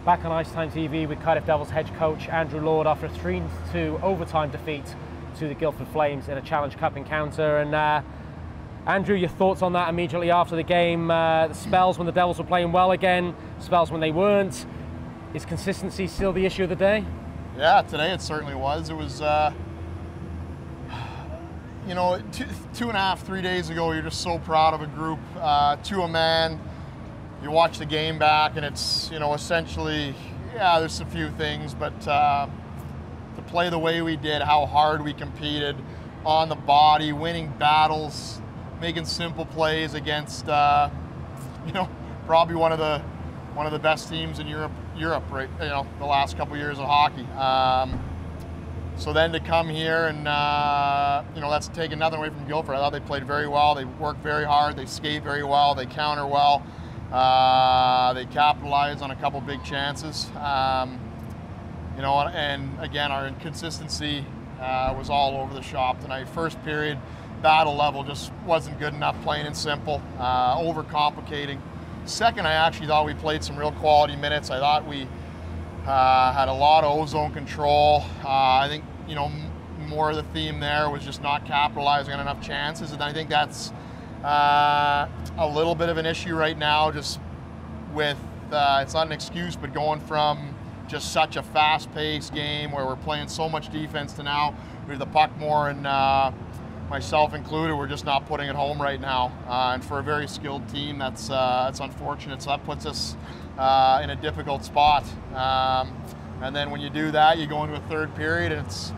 Back on IceTime.TV with Cardiff Devils head coach Andrew Lord after a 3-2 overtime defeat to the Guildford Flames in a Challenge Cup encounter. And Andrew, your thoughts on that immediately after the game? The spells when the Devils were playing well again, spells when they weren't. Is consistency still the issue of the day? Yeah, today it certainly was. It was, you know, 2.5, 3 days ago, you're just so proud of a group, to a man. You watch the game back and it's, you know, essentially, yeah, there's a few things, but to play the way we did, how hard we competed on the body, winning battles, making simple plays against, you know, probably one of the best teams in Europe, right? You know, the last couple years of hockey. So then to come here and, you know, that's taking nothing away from Guildford. I thought they played very well. They worked very hard. They skate very well. They counter well. They capitalized on a couple big chances. You know, and again, our inconsistency was all over the shop tonight. First period, battle level just wasn't good enough, plain and simple, overcomplicating. Second, I actually thought we played some real quality minutes. I thought we had a lot of ozone control. I think, you know, more of the theme there was just not capitalizing on enough chances, and I think that's a little bit of an issue right now, just with, it's not an excuse, but going from just such a fast-paced game where we're playing so much defense to now with the puck more, and myself included, we're just not putting it home right now. And for a very skilled team, that's unfortunate. So that puts us in a difficult spot. And then when you do that, you go into a third period and it's,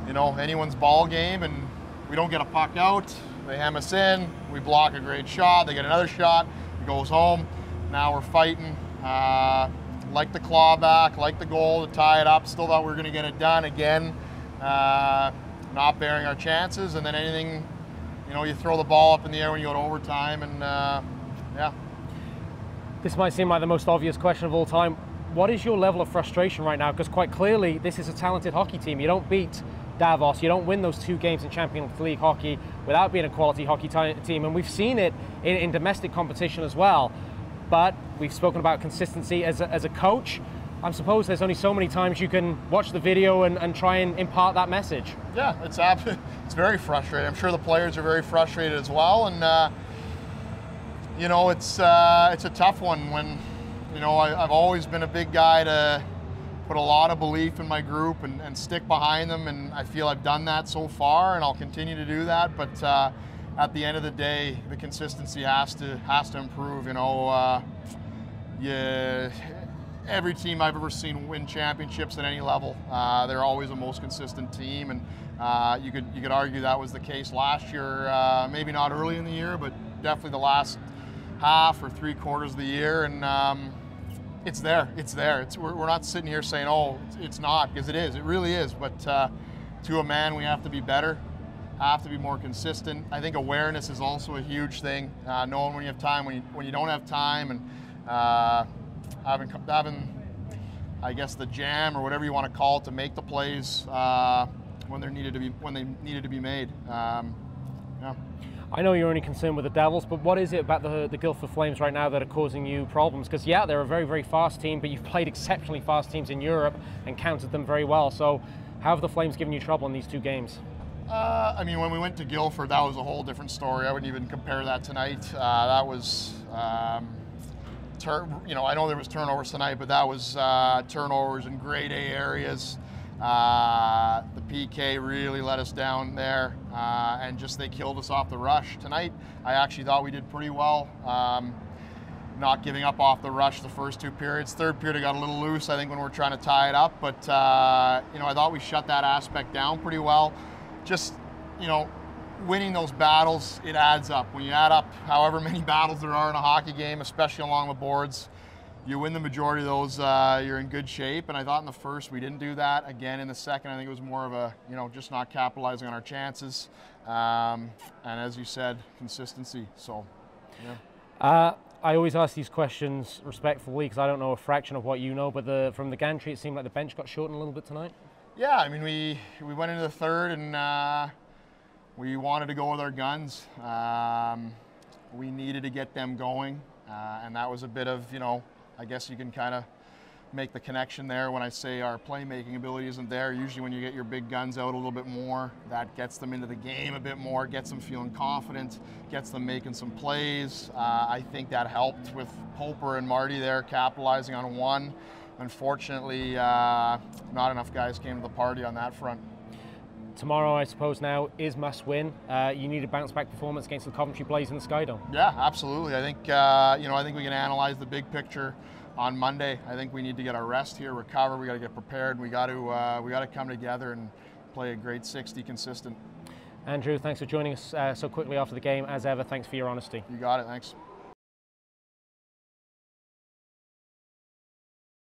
you know, anyone's ball game, and we don't get a puck out. They hem us in, we block a great shot, they get another shot, it goes home. Now we're fighting, like the claw back, like the goal to tie it up. Still thought we were gonna get it done again. Not bearing our chances, and then anything, you know, you throw the ball up in the air when you go to overtime, and yeah. This might seem like the most obvious question of all time. What is your level of frustration right now? Because quite clearly, this is a talented hockey team. You don't beat Davos, you don't win those 2 games in Champions League hockey without being a quality hockey team, and we've seen it in domestic competition as well. But we've spoken about consistency as a coach. I suppose there's only so many times you can watch the video and try and impart that message. Yeah, it's very frustrating. I'm sure the players are very frustrated as well, and you know, it's a tough one when, you know, I've always been a big guy to put a lot of belief in my group and stick behind them, and I feel I've done that so far, and I'll continue to do that. But at the end of the day, the consistency has to improve. You know, every team I've ever seen win championships at any level, they're always the most consistent team, and you could argue that was the case last year. Maybe not early in the year, but definitely the last half or 3/4 of the year, and it's there. We're not sitting here saying, oh, it's not, because it is. It really is. But to a man, we have to be better, have to be more consistent. I think awareness is also a huge thing. Knowing when you have time, when you don't have time, and having, I guess, the jam or whatever you want to call it to make the plays when they needed to be made. Yeah. I know you're only concerned with the Devils, but what is it about the Guildford Flames right now that are causing you problems? Because yeah, they're a very, very fast team, but you've played exceptionally fast teams in Europe and countered them very well. So how have the Flames given you trouble in these 2 games? I mean, when we went to Guildford, that was a whole different story. I wouldn't even compare that tonight. That was, you know, I know there was turnovers tonight, but that was turnovers in grade A areas. The PK really let us down there, and just they killed us off the rush. Tonight, I actually thought we did pretty well, not giving up off the rush the first 2 periods. Third period, I got a little loose, I think, when we were trying to tie it up, but you know, I thought we shut that aspect down pretty well. Just, you know, winning those battles, it adds up. When you add up however many battles there are in a hockey game, especially along the boards, you win the majority of those, you're in good shape. And I thought in the first we didn't do that. Again, in the second, I think it was more of a, you know, just not capitalizing on our chances. And as you said, consistency. So, yeah. I always ask these questions respectfully because I don't know a fraction of what you know, but from the gantry, it seemed like the bench got shortened a little bit tonight. Yeah, I mean, we went into the third and we wanted to go with our guns. We needed to get them going, and that was a bit of, you know, I guess you can kind of make the connection there when I say our playmaking ability isn't there. Usually when you get your big guns out a little bit more, that gets them into the game a bit more, gets them feeling confident, gets them making some plays. I think that helped with Poper and Marty there capitalizing on one. Unfortunately, not enough guys came to the party on that front. Tomorrow, I suppose now, is must win. You need a bounce back performance against the Coventry Blaze in the Skydome. Yeah, absolutely. I think, I think we can analyze the big picture on Monday. I think we need to get our rest here, recover. We got to get prepared. We got to come together and play a great 60 consistent. Andrew, thanks for joining us so quickly after the game. As ever, thanks for your honesty. You got it. Thanks.